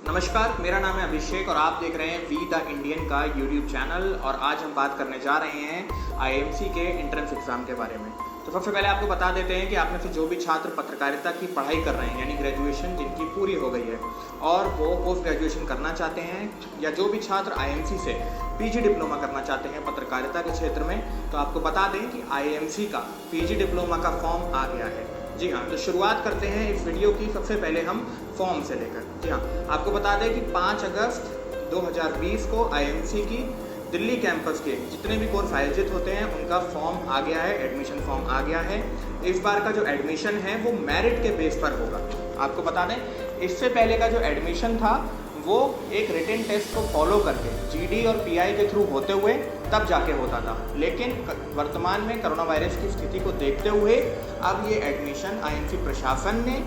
नमस्कार, मेरा नाम है अभिषेक और आप देख रहे हैं वी द इंडियन का यूट्यूब चैनल। और आज हम बात करने जा रहे हैं आईएमसी के एंट्रेंस एग्ज़ाम के बारे में। तो सबसे पहले आपको बता देते हैं कि आप में से जो भी छात्र पत्रकारिता की पढ़ाई कर रहे हैं, यानी ग्रेजुएशन जिनकी पूरी हो गई है और वो पोस्ट ग्रेजुएशन करना चाहते हैं, या जो भी छात्र आईएमसी से पीजी डिप्लोमा करना चाहते हैं पत्रकारिता के क्षेत्र में, तो आपको बता दें कि आईएमसी का पीजी डिप्लोमा का फॉर्म आ गया है। जी हाँ, तो शुरुआत करते हैं इस वीडियो की सबसे पहले हम फॉर्म से लेकर। जी हाँ, आपको बता दें कि 5 अगस्त 2020 को आईएमसी की दिल्ली कैंपस के जितने भी कोर्स आयोजित होते हैं उनका फॉर्म आ गया है, एडमिशन फॉर्म आ गया है। इस बार का जो एडमिशन है वो मेरिट के बेस पर होगा। आपको बता दें, इससे पहले का जो एडमिशन था वो एक रिटन टेस्ट को फॉलो करके जीडी और पीआई के थ्रू होते हुए तब जाके होता था, लेकिन वर्तमान में कोरोना वायरस की स्थिति को देखते हुए अब ये एडमिशन आईएमसी प्रशासन ने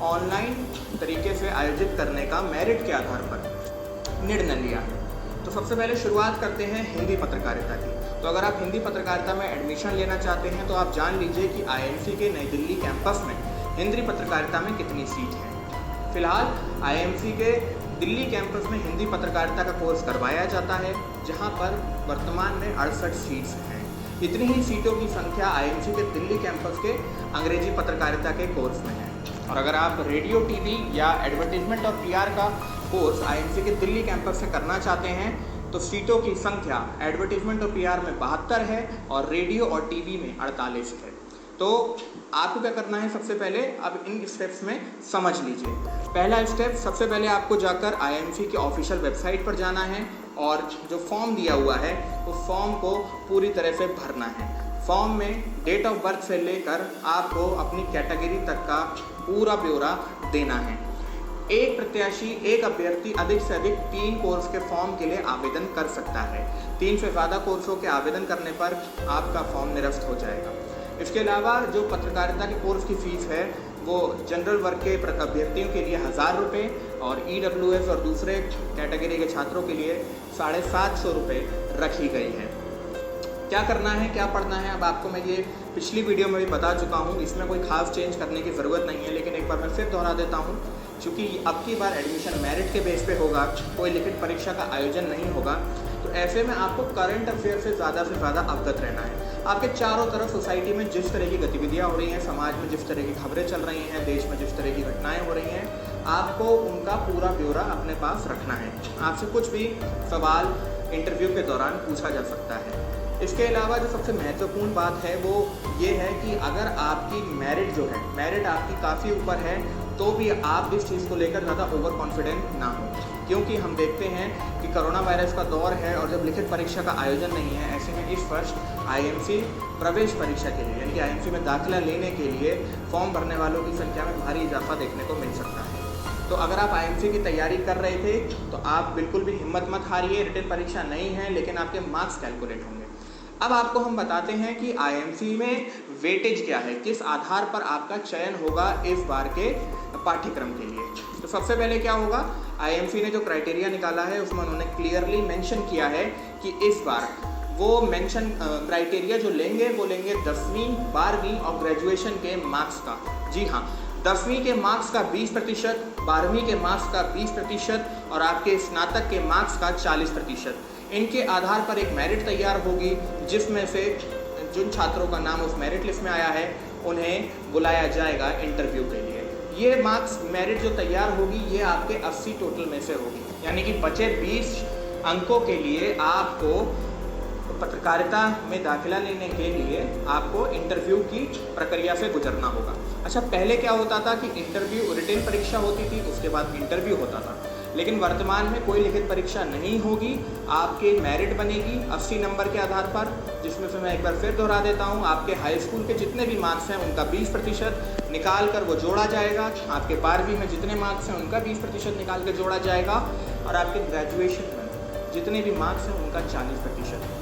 ऑनलाइन तरीके से आयोजित करने का मेरिट के आधार पर निर्णय लिया है। तो सबसे पहले शुरुआत करते हैं हिंदी पत्रकारिता की। तो अगर आप हिंदी पत्रकारिता में एडमिशन लेना चाहते हैं तो आप जान लीजिए कि आईएमसी के नई दिल्ली कैंपस में हिंदी पत्रकारिता में कितनी सीट है। फिलहाल आईएमसी के दिल्ली कैंपस में हिंदी पत्रकारिता का कोर्स करवाया जाता है, जहां पर वर्तमान में 68 सीट्स हैं। इतनी ही सीटों की संख्या आईएमसी के दिल्ली कैंपस के अंग्रेजी पत्रकारिता के कोर्स में है। और अगर आप रेडियो, टीवी या एडवर्टीजमेंट और पीआर का कोर्स आईएमसी के दिल्ली कैंपस से करना चाहते हैं तो सीटों की संख्या एडवर्टीजमेंट और पीआर में 72 है और रेडियो और टीवी में 48 है। तो आपको क्या करना है, सबसे पहले अब इन स्टेप्स में समझ लीजिए। पहला स्टेप, सबसे पहले आपको जाकर आईएमसी की ऑफिशियल वेबसाइट पर जाना है और जो फॉर्म दिया हुआ है उस फॉर्म को पूरी तरह से भरना है। फॉर्म में डेट ऑफ बर्थ से लेकर आपको अपनी कैटेगरी तक का पूरा ब्यौरा देना है। एक प्रत्याशी, एक अभ्यर्थी अधिक से अधिक 3 कोर्स के फॉर्म के लिए आवेदन कर सकता है। 3 से ज़्यादा कोर्सों के आवेदन करने पर आपका फॉर्म निरस्त हो जाएगा। इसके अलावा जो पत्रकारिता के कोर्स की फ़ीस है वो जनरल वर्ग के अभ्यर्थियों के लिए 1000 रुपये और ईडब्ल्यूएस और दूसरे कैटेगरी के छात्रों के लिए 750 रुपये रखी गई है। क्या करना है, क्या पढ़ना है, अब आपको मैं ये पिछली वीडियो में भी बता चुका हूँ, इसमें कोई खास चेंज करने की ज़रूरत नहीं है। लेकिन एक बार मैं फिर दोहरा देता हूँ, क्योंकि अब की बार एडमिशन मेरिट के बेस पे होगा, कोई लिखित परीक्षा का आयोजन नहीं होगा। तो ऐसे में आपको करंट अफेयर से ज़्यादा अवगत रहना है। आपके चारों तरफ सोसाइटी में जिस तरह की गतिविधियाँ हो रही हैं, समाज में जिस तरह की खबरें चल रही हैं, देश में जिस तरह की घटनाएँ हो रही हैं, आपको उनका पूरा ब्यौरा अपने पास रखना है। आपसे कुछ भी सवाल इंटरव्यू के दौरान पूछा जा सकता है। इसके अलावा जो सबसे महत्वपूर्ण बात है वो ये है कि अगर आपकी मेरिट जो है, मेरिट आपकी काफ़ी ऊपर है, तो भी आप इस चीज़ को लेकर ज़्यादा ओवर कॉन्फिडेंट ना हो, क्योंकि हम देखते हैं कि कोरोना वायरस का दौर है और जब लिखित परीक्षा का आयोजन नहीं है, ऐसे में इस वर्ष आईएमसी प्रवेश परीक्षा के लिए, यानी कि आईएमसी में दाखिला लेने के लिए फॉर्म भरने वालों की संख्या में भारी इजाफा देखने को मिल सकता है। तो अगर आप आईएमसी की तैयारी कर रहे थे तो आप बिल्कुल भी हिम्मत मत हारिए। रिटन परीक्षा नहीं है, लेकिन आपके मार्क्स कैलकुलेट होंगे। अब आपको हम बताते हैं कि आईएमसी में वेटेज क्या है, किस आधार पर आपका चयन होगा इस बार के पाठ्यक्रम के लिए। तो सबसे पहले क्या होगा, आईएमसी ने जो क्राइटेरिया निकाला है उसमें उन्होंने क्लियरली मेंशन किया है कि इस बार वो मेंशन क्राइटेरिया जो लेंगे वो लेंगे 10वीं, 12वीं और ग्रेजुएशन के मार्क्स का। जी हाँ, 10वीं के मार्क्स का 20%, 12वीं के मार्क्स का 20% और आपके स्नातक के मार्क्स का 40%। इनके आधार पर एक मेरिट तैयार होगी, जिसमें से जिन छात्रों का नाम उस मेरिट लिस्ट में आया है उन्हें बुलाया जाएगा इंटरव्यू के लिए। ये मार्क्स मेरिट जो तैयार होगी ये आपके 80 टोटल में से होगी, यानी कि बचे 20 अंकों के लिए आपको पत्रकारिता में दाखिला लेने के लिए आपको इंटरव्यू की प्रक्रिया से गुजरना होगा। अच्छा, पहले क्या होता था कि इंटरव्यू, रिटन परीक्षा होती थी, उसके बाद इंटरव्यू होता था, लेकिन वर्तमान में कोई लिखित परीक्षा नहीं होगी। आपके मेरिट बनेगी 80 नंबर के आधार पर, जिसमें से मैं एक बार फिर दोहरा देता हूँ, आपके हाई स्कूल के जितने भी मार्क्स हैं उनका 20% निकाल कर वो जोड़ा जाएगा। आपके 12वीं में जितने मार्क्स हैं उनका 20% निकाल कर जोड़ा जाएगा और आपके ग्रेजुएशन में जितने भी मार्क्स हैं उनका 40%।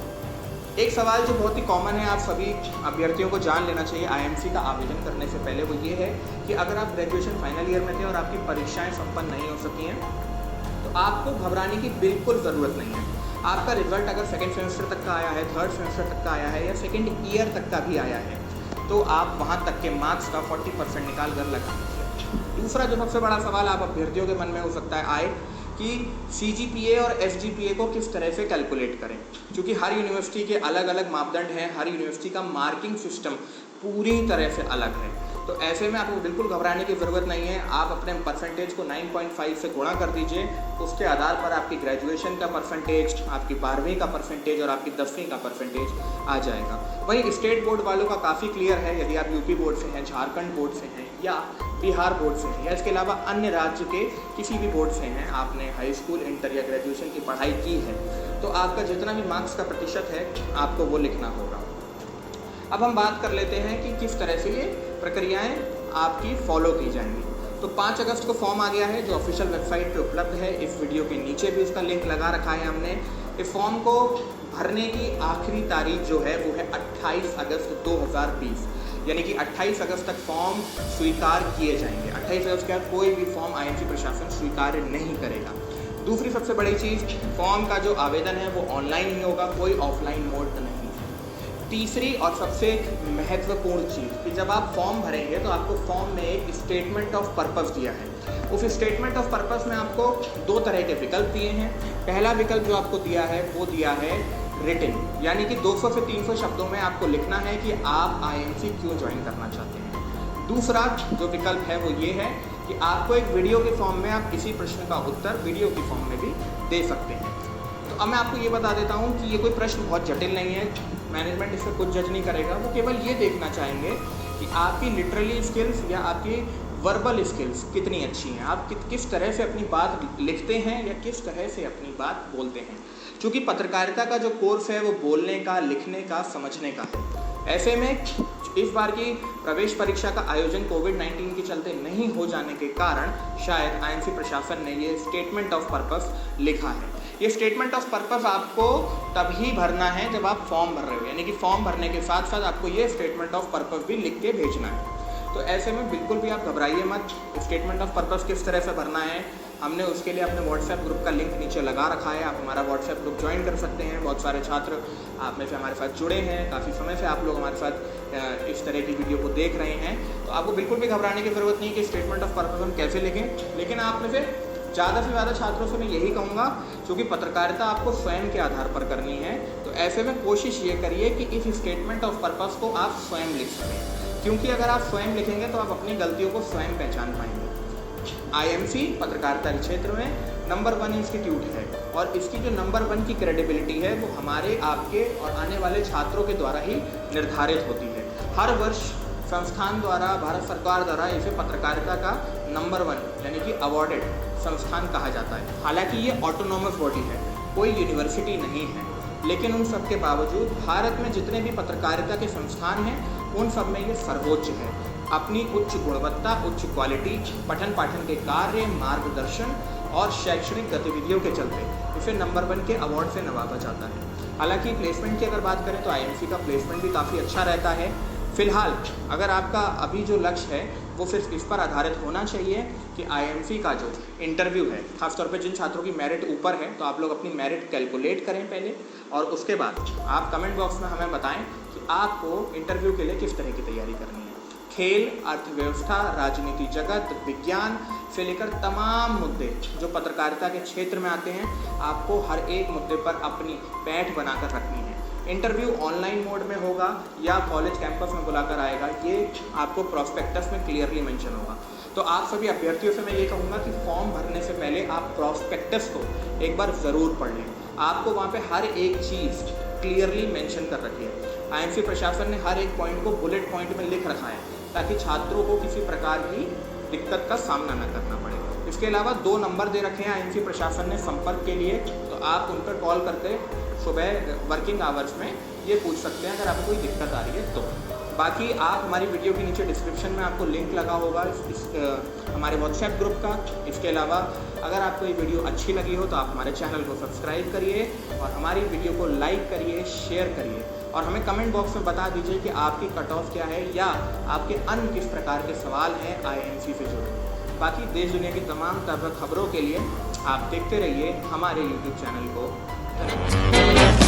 एक सवाल जो बहुत ही कॉमन है, आप सभी अभ्यर्थियों को जान लेना चाहिए आईएमसी का आवेदन करने से पहले, वो ये है कि अगर आप ग्रेजुएशन फाइनल ईयर में थे और आपकी परीक्षाएं संपन्न नहीं हो सकी हैं तो आपको घबराने की बिल्कुल ज़रूरत नहीं है। आपका रिजल्ट अगर सेकेंड सेमेस्टर तक का आया है, थर्ड सेमेस्टर तक का आया है या सेकेंड ईयर तक का भी आया है, तो आप वहाँ तक के मार्क्स का 40% निकाल कर लगा दीजिए। दूसरा जो सबसे बड़ा सवाल आप अभ्यर्थियों के मन में हो सकता है आए कि CGPA और FGPA को किस तरह से कैलकुलेट करें, क्योंकि हर यूनिवर्सिटी के अलग अलग मापदंड हैं, हर यूनिवर्सिटी का मार्किंग सिस्टम पूरी तरह से अलग है। तो ऐसे में आपको बिल्कुल घबराने की ज़रूरत नहीं है। आप अपने परसेंटेज को 9.5 से गुणा कर दीजिए, उसके आधार पर आपकी ग्रेजुएशन का परसेंटेज, आपकी 12वीं का परसेंटेज और आपकी 10वीं का परसेंटेज आ जाएगा। वहीं स्टेट बोर्ड वालों का काफ़ी क्लियर है, यदि आप यूपी बोर्ड से हैं, झारखंड बोर्ड से हैं या बिहार बोर्ड से हैं या इसके अलावा अन्य राज्य के किसी भी बोर्ड से हैं, आपने हाई स्कूल, इंटर या ग्रेजुएशन की पढ़ाई की है, तो आपका जितना भी मार्क्स का प्रतिशत है आपको वो लिखना होगा। अब हम बात कर लेते हैं कि किस तरह से ये प्रक्रियाएं आपकी फॉलो की जाएंगी। तो 5 अगस्त को फॉर्म आ गया है जो ऑफिशियल वेबसाइट पे उपलब्ध है। इस वीडियो के नीचे भी उसका लिंक लगा रखा है हमने। इस फॉर्म को भरने की आखिरी तारीख जो है वो है 28 अगस्त 2020, यानी कि 28 अगस्त तक फॉर्म स्वीकार किए जाएंगे। 28 अगस्त के बाद कोई भी फॉर्म IMC प्रशासन स्वीकार नहीं करेगा। दूसरी सबसे बड़ी चीज़, फॉर्म का जो आवेदन है वो ऑनलाइन ही होगा, कोई ऑफलाइन मोड नहीं। तीसरी और सबसे महत्वपूर्ण चीज़ कि जब आप फॉर्म भरेंगे तो आपको फॉर्म में एक स्टेटमेंट ऑफ पर्पस दिया है। उस स्टेटमेंट ऑफ पर्पस में आपको 2 तरह के विकल्प दिए हैं। पहला विकल्प जो आपको दिया है वो दिया है रिटन, यानी कि 200 से 300 शब्दों में आपको लिखना है कि आप IMC क्यों ज्वाइन करना चाहते हैं। दूसरा जो विकल्प है वो ये है कि आपको एक वीडियो के फॉर्म में आप किसी प्रश्न का उत्तर वीडियो के फॉर्म में भी दे सकते हैं। तो अब मैं आपको ये बता देता हूँ कि ये कोई प्रश्न बहुत जटिल नहीं है, मैनेजमेंट इस पर कुछ जज नहीं करेगा। वो केवल ये देखना चाहेंगे कि आपकी लिटरली स्किल्स या आपकी वर्बल स्किल्स कितनी अच्छी हैं, आप किस तरह से अपनी बात लिखते हैं या किस तरह से अपनी बात बोलते हैं। क्योंकि पत्रकारिता का जो कोर्स है वो बोलने का, लिखने का, समझने का है। ऐसे में इस बार की प्रवेश परीक्षा का आयोजन कोविड-19 के चलते नहीं हो जाने के कारण शायद IMC प्रशासन ने ये स्टेटमेंट ऑफ पर्पस लिखा है। ये स्टेटमेंट ऑफ पर्पस आपको तभी भरना है जब आप फॉर्म भर रहे हो, यानी कि फॉर्म भरने के साथ साथ आपको ये स्टेटमेंट ऑफ पर्पस भी लिख के भेजना है। तो ऐसे में बिल्कुल भी आप घबराइए मत। स्टेटमेंट ऑफ पर्पस किस तरह से भरना है हमने उसके लिए अपने व्हाट्सएप ग्रुप का लिंक नीचे लगा रखा है। आप हमारा व्हाट्सएप ग्रुप ज्वाइन कर सकते हैं। बहुत सारे छात्र आप में से हमारे साथ जुड़े हैं, काफ़ी समय से आप लोग हमारे साथ इस तरह की वीडियो को देख रहे हैं। तो आपको बिल्कुल भी घबराने की ज़रूरत नहीं कि स्टेटमेंट ऑफ पर्पस हम कैसे लिखें। लेकिन आप में से ज़्यादा से ज़्यादा छात्रों से मैं यही कहूँगा, क्योंकि पत्रकारिता आपको स्वयं के आधार पर करनी है, तो ऐसे में कोशिश ये करिए कि इस स्टेटमेंट ऑफ पर्पस को आप स्वयं लिख सकें। क्योंकि अगर आप स्वयं लिखेंगे तो आप अपनी गलतियों को स्वयं पहचान पाएंगे। IMC पत्रकारिता के क्षेत्र में नंबर 1 इंस्टीट्यूट है और इसकी जो नंबर 1 की क्रेडिबिलिटी है वो हमारे, आपके और आने वाले छात्रों के द्वारा ही निर्धारित होती है। हर वर्ष संस्थान द्वारा, भारत सरकार द्वारा इसे पत्रकारिता का नंबर 1 यानी कि अवॉर्डेड संस्थान कहा जाता है। हालांकि ये ऑटोनॉमस बॉडी है, कोई यूनिवर्सिटी नहीं है, लेकिन उन सब के बावजूद भारत में जितने भी पत्रकारिता के संस्थान हैं उन सब में ये सर्वोच्च है। अपनी उच्च गुणवत्ता, उच्च क्वालिटी, पठन पाठन के कार्य, मार्गदर्शन और शैक्षणिक गतिविधियों के चलते इसे नंबर 1 के अवार्ड से नवाजा जाता है। हालांकि प्लेसमेंट की अगर बात करें तो IMC का प्लेसमेंट भी काफ़ी अच्छा रहता है। फिलहाल अगर आपका अभी जो लक्ष्य है वो सिर्फ इस पर आधारित होना चाहिए कि IMC का जो इंटरव्यू है, खासतौर पे जिन छात्रों की मेरिट ऊपर है, तो आप लोग अपनी मेरिट कैलकुलेट करें पहले और उसके बाद आप कमेंट बॉक्स में हमें बताएं कि आपको इंटरव्यू के लिए किस तरह की तैयारी करनी है। खेल, अर्थव्यवस्था, राजनीति जगत, विज्ञान से लेकर तमाम मुद्दे जो पत्रकारिता के क्षेत्र में आते हैं, आपको हर एक मुद्दे पर अपनी पैठ बनाकर रखनी है। इंटरव्यू ऑनलाइन मोड में होगा या कॉलेज कैंपस में बुलाकर आएगा, ये आपको प्रॉस्पेक्टस में क्लियरली मेंशन होगा। तो आप सभी अभ्यर्थियों से मैं ये कहूँगा कि फॉर्म भरने से पहले आप प्रॉस्पेक्टस को एक बार ज़रूर पढ़ लें। आपको वहाँ पे हर एक चीज़ क्लियरली मेंशन कर रखी है। IMC प्रशासन ने हर एक पॉइंट को बुलेट पॉइंट में लिख रखा है ताकि छात्रों को किसी प्रकार की दिक्कत का सामना न करना पड़े। इसके अलावा 2 नंबर दे रखे हैं IMC प्रशासन ने संपर्क के लिए, तो आप उन पर कॉल करके सुबह वर्किंग आवर्स में ये पूछ सकते हैं अगर आपको कोई दिक्कत आ रही है तो। बाकी आप हमारी वीडियो के नीचे डिस्क्रिप्शन में आपको लिंक लगा होगा हमारे व्हाट्सएप ग्रुप का। इसके अलावा अगर आपको ये वीडियो अच्छी लगी हो तो आप हमारे चैनल को सब्सक्राइब करिए और हमारी वीडियो को लाइक करिए, शेयर करिए और हमें कमेंट बॉक्स में बता दीजिए कि आपकी कट ऑफ क्या है या आपके अन्य किस प्रकार के सवाल हैं IMC से जुड़े। बाकी देश दुनिया की तमाम ताज़ा खबरों के लिए आप देखते रहिए हमारे YouTube चैनल को।